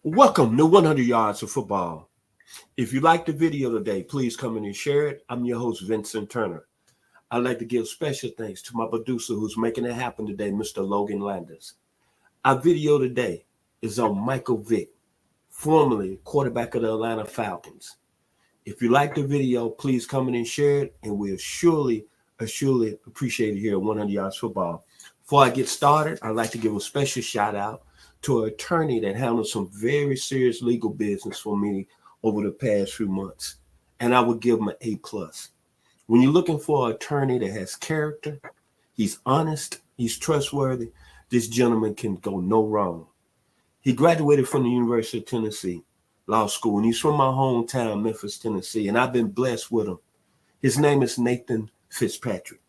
Welcome to 100 Yards of Football. If you like the video today, please come in and share it. I'm your host, Vincent Turner. I'd like to give special thanks to my producer who's making it happen today, Mr. Logan Landers. Our video today is on Michael Vick, formerly quarterback of the Atlanta Falcons. If you like the video, please come in and share it, and we'll surely appreciate it here at 100 Yards Football. Before I get started, I'd like to give a special shout out to an attorney that handled some very serious legal business for me over the past few months, and I would give him an A+. When you're looking for an attorney that has character, he's honest, he's trustworthy, this gentleman can go no wrong. He graduated from the University of Tennessee Law School, and he's from my hometown, Memphis, Tennessee, and I've been blessed with him. His name is Nathan Fitzpatrick.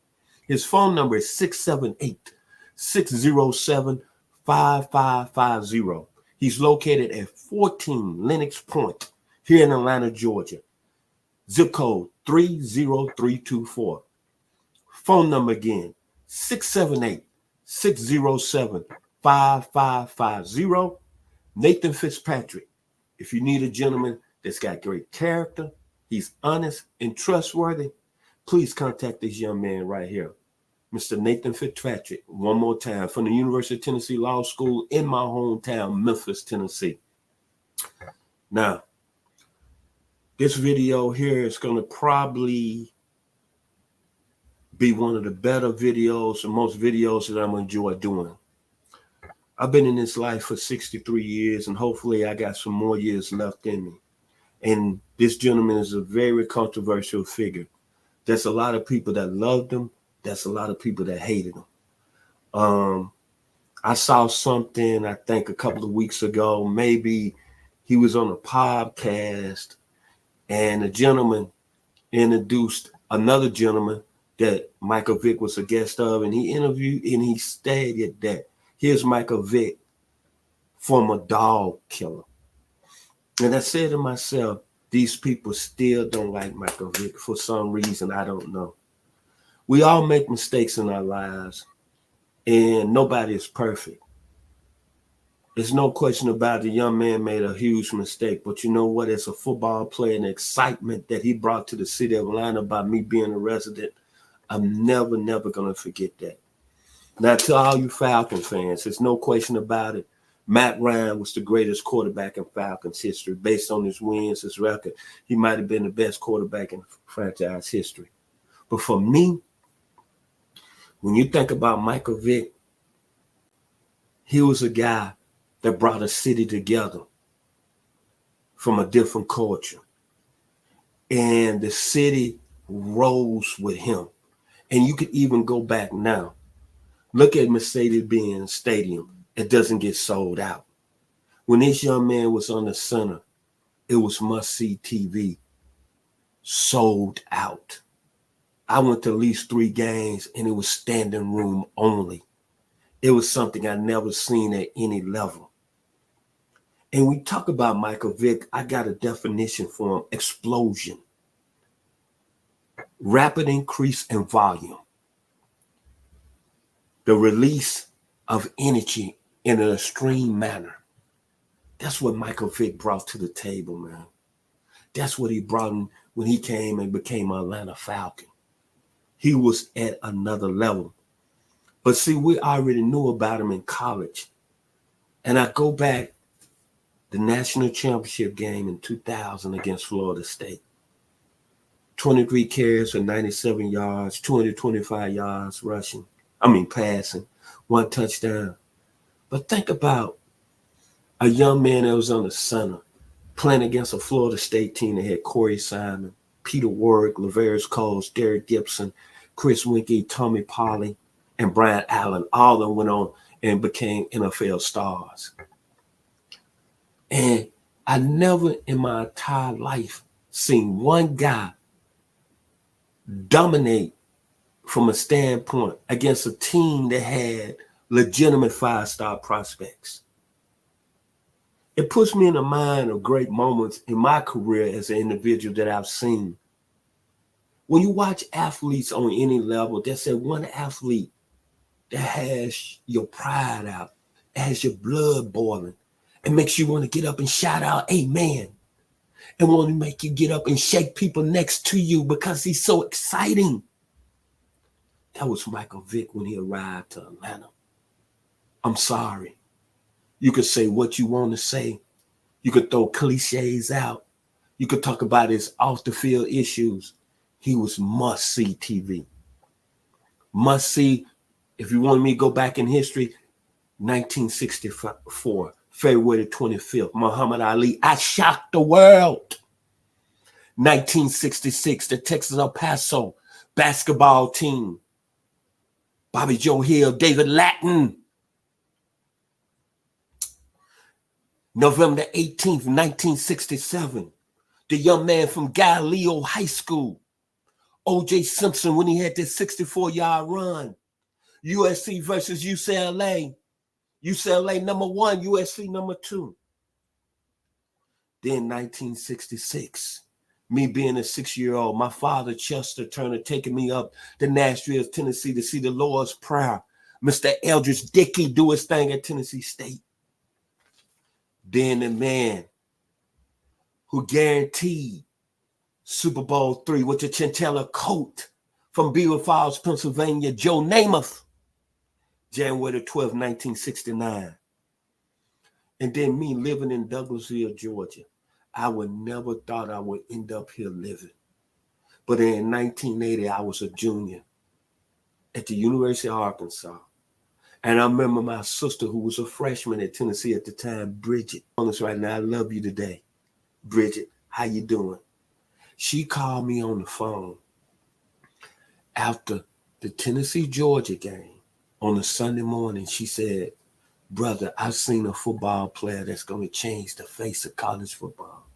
His phone number is 678-607-5550. He's located at 14 Lenox Point here in Atlanta, Georgia. Zip code 30324. Phone number again, 678-607-5550. Nathan Fitzpatrick. If you need a gentleman that's got great character, he's honest and trustworthy, please contact this young man right here, Mr. Nathan Fitzpatrick, one more time, from the University of Tennessee Law School in my hometown, Memphis, Tennessee. Now, this video here is going to probably be one of the better videos, the most videos that I'm going to enjoy doing. I've been in this life for 63 years, and hopefully I got some more years left in me. And this gentleman is a very controversial figure. There's a lot of people that loved him. There's a lot of people that hated him. I saw something, I think a couple of weeks ago, maybe he was on a podcast, and a gentleman introduced another gentleman that Michael Vick was a guest of, and he interviewed and he stated that here's Michael Vick, former dog killer. And I said to myself, these people still don't like Michael Vick for some reason, I don't know. We all make mistakes in our lives, and nobody is perfect. There's no question about it. The young man made a huge mistake, but you know what? As a football player, and the excitement that he brought to the city of Atlanta by me being a resident, I'm never going to forget that. Now, to all you Falcon fans, there's no question about it. Matt Ryan was the greatest quarterback in Falcons history. Based on his wins, his record, he might have been the best quarterback in franchise history. But for me, when you think about Michael Vick, he was a guy that brought a city together from a different culture. And the city rose with him. And you could even go back now. Look at Mercedes-Benz Stadium. It doesn't get sold out. When this young man was on the center, it was must-see TV. Sold out. I went to at least 3 games, and it was standing room only. It was something I never seen at any level. And we talk about Michael Vick, I got a definition for him: explosion. Rapid increase in volume. The release of energy in an extreme manner. That's what Michael Vick brought to the table, man. That's what he brought in when he came and became an Atlanta Falcon. He was at another level. But see, we already knew about him in college. And I go back, the national championship game in 2000 against Florida State. 23 carries for 97 yards, 225 yards passing, 1 touchdown. But think about a young man that was on the center playing against a Florida State team that had Corey Simon, Peter Warrick, Lavera's Coles, Derek Gibson, Chris Winkie, Tommy Polley, and Brian Allen. All of them went on and became NFL stars. And I never in my entire life seen one guy dominate from a standpoint against a team that had legitimate 5-star prospects. It puts me in the mind of great moments in my career as an individual that I've seen. When you watch athletes on any level, there's that one athlete that has your pride out, has your blood boiling, It makes you want to get up and shout out, amen. And want to make you get up and shake people next to you because he's so exciting. That was Michael Vick when he arrived to Atlanta. I'm sorry. You could say what you want to say. You could throw cliches out. You could talk about his off-the-field issues. He was must-see TV. Must-see, if you want me to go back in history, 1964, February 25th, Muhammad Ali, I shocked the world. 1966, the Texas El Paso basketball team. Bobby Joe Hill, David Lattin. November 18th, 1967, the young man from Galileo High School, O.J. Simpson, when he had this 64-yard run. USC versus UCLA. UCLA number 1, USC number 2. Then 1966, me being a 6-year-old, my father, Chester Turner, taking me up to Nashville, Tennessee to see the Lord's Prayer. Mr. Eldridge Dickey do his thing at Tennessee State. Then the man who guaranteed Super Bowl III with the chinchilla coat from Beaver Falls, Pennsylvania, Joe Namath, January 12, 1969. And then me living in Douglasville, Georgia. I would never thought I would end up here living. But in 1980, I was a junior at the University of Arkansas. And I remember my sister, who was a freshman at Tennessee at the time, Bridget, on us right now. I love you today. Bridget, how you doing? She called me on the phone after the Tennessee-Georgia game on a Sunday morning. She said, brother, I've seen a football player that's going to change the face of college football.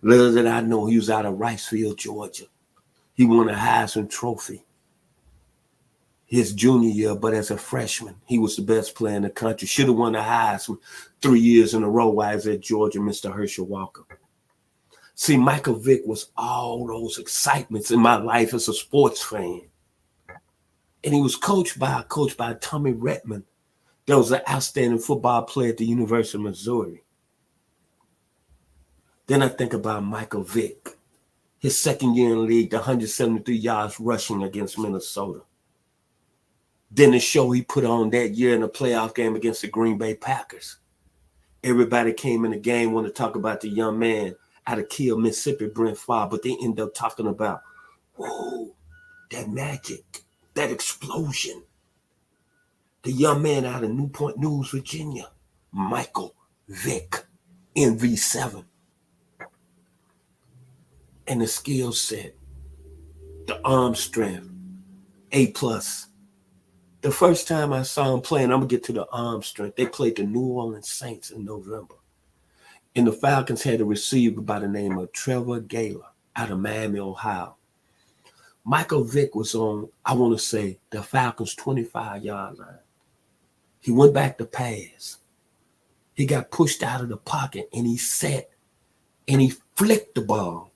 Little did I know he was out of Ricefield, Georgia. He won a Heisman Trophy his junior year, but as a freshman, he was the best player in the country. Should have won the Heisman 3 years in a row while I was at Georgia, Mr. Herschel Walker. See, Michael Vick was all those excitements in my life as a sports fan. And he was coached by Tommy Redmond. That was an outstanding football player at the University of Missouri. Then I think about Michael Vick. His second year in the league, the 173 yards rushing against Minnesota. Then the show he put on that year in a playoff game against the Green Bay Packers. Everybody came in the game, want to talk about the young man out of Kiel, Mississippi, Brent Favre, but they end up talking about, whoa, that magic, that explosion. The young man out of Newport News, Virginia, Michael Vick, NV7. And the skill set, the arm strength, A+. The first time I saw him playing, I'm going to get to the arm strength. They played the New Orleans Saints in November. And the Falcons had a receiver by the name of Trevor Gaylor out of Miami, Ohio. Michael Vick was on, I want to say, the Falcons' 25-yard line. He went back to pass. He got pushed out of the pocket, and he sat, and he flicked the ball.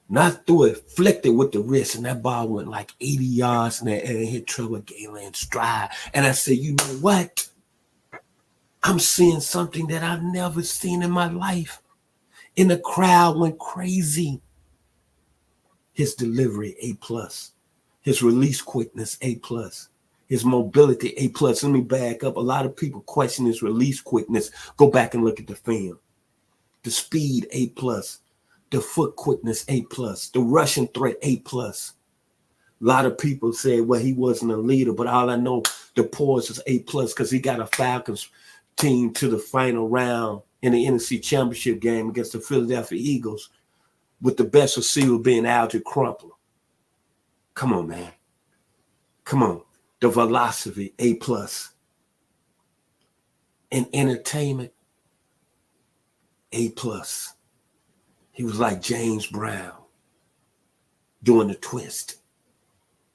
Not threw it, flicked it with the wrist, and that ball went like 80 yards in the air and hit Trevor Gaylor in stride. And I said, you know what? I'm seeing something that I've never seen in my life. And the crowd went crazy. His delivery, A+. His release quickness, A+. His mobility, A+. Let me back up. A lot of people question his release quickness. Go back and look at the film. The speed, A+. The foot quickness, A+. The rushing threat, A+. A lot of people said, well, he wasn't a leader, but all I know, the poise is A+ because he got a Falcons team to the final round in the NFC Championship game against the Philadelphia Eagles with the best receiver being Algie Crumpler. Come on, man. Come on. The velocity, A+. And entertainment, A+. He was like James Brown doing the twist.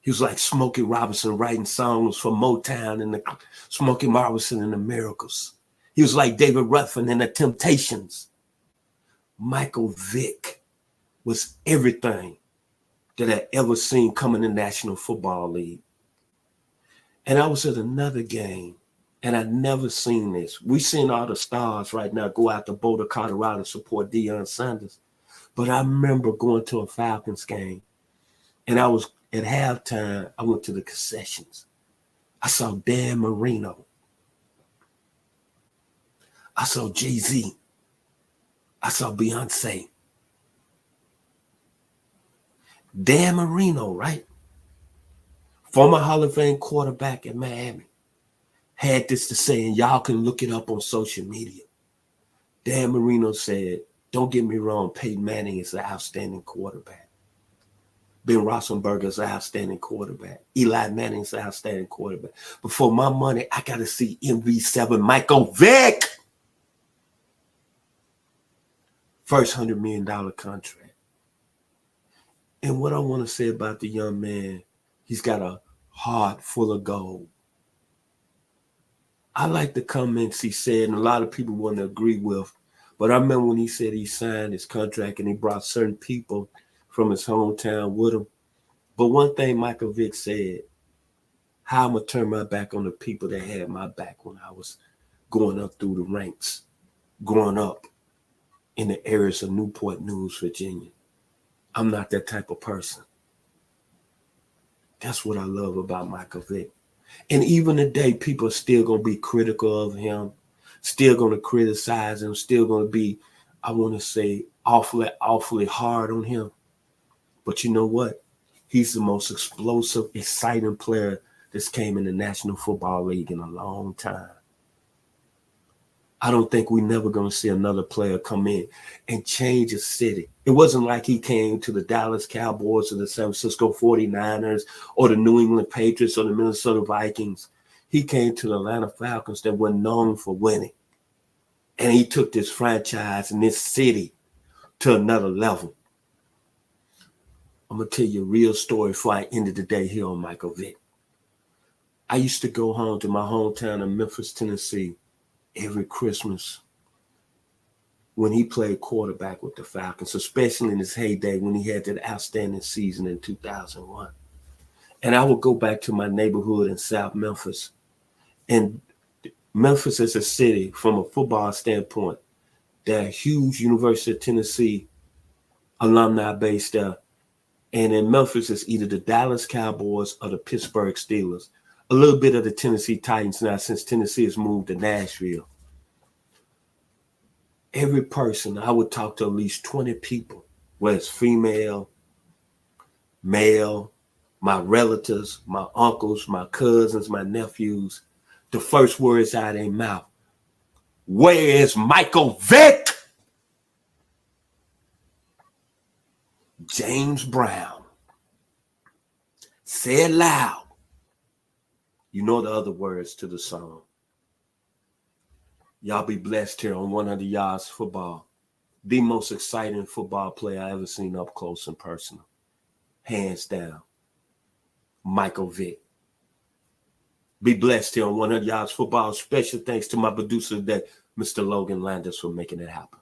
He was like Smokey Robinson writing songs for Motown and the Smokey Robinson and the Miracles. He was like David Ruffin and the Temptations. Michael Vick was everything that I ever seen come in the National Football League. And I was at another game And I never seen this. We seen all the stars right now go out to Boulder, Colorado to support Deion Sanders. But I remember going to a Falcons game, and I was at halftime, I went to the concessions. I saw Dan Marino. I saw Jay-Z. I saw Beyonce. Dan Marino, right? Former Hall of Fame quarterback at Miami, had this to say, and y'all can look it up on social media. Dan Marino said, don't get me wrong, Peyton Manning is an outstanding quarterback. Ben Roethlisberger is an outstanding quarterback. Eli Manning is an outstanding quarterback. But for my money, I got to see MV7 Michael Vick. First $100 million contract. And what I want to say about the young man, he's got a heart full of gold. I like the comments he said, and a lot of people want to agree with. But I remember when he said he signed his contract and he brought certain people from his hometown with him. But one thing Michael Vick said, how I'm going to turn my back on the people that had my back when I was going up through the ranks, growing up in the areas of Newport News, Virginia. I'm not that type of person. That's what I love about Michael Vick. And even today, people are still going to be critical of him, still going to criticize him, still going to be, I want to say, awfully hard on him. But you know what? He's the most explosive, exciting player that's came in the National Football League in a long time. I don't think we're never going to see another player come in and change a city. It wasn't like he came to the Dallas Cowboys or the San Francisco 49ers or the New England Patriots or the Minnesota Vikings. He came to the Atlanta Falcons that were known for winning. And he took this franchise and this city to another level. I'm going to tell you a real story before I ended the day here on Michael Vick. I used to go home to my hometown of Memphis, Tennessee, every Christmas when he played quarterback with the Falcons, especially in his heyday when he had that outstanding season in 2001. And I would go back to my neighborhood in South Memphis. And Memphis is a city, from a football standpoint, there are huge University of Tennessee alumni based there. And in Memphis, it's either the Dallas Cowboys or the Pittsburgh Steelers. A little bit of the Tennessee Titans now, since Tennessee has moved to Nashville. Every person, I would talk to at least 20 people, whether it's female, male, my relatives, my uncles, my cousins, my nephews. The first words out of their mouth, where is Michael Vick? James Brown. Say it loud. You know the other words to the song. Y'all be blessed here on 100 Yards Football. The most exciting football player I ever seen up close and personal. Hands down. Michael Vick. Be blessed here on 100 Yards Football. Special thanks to my producer today, Mr. Logan Landers, for making it happen.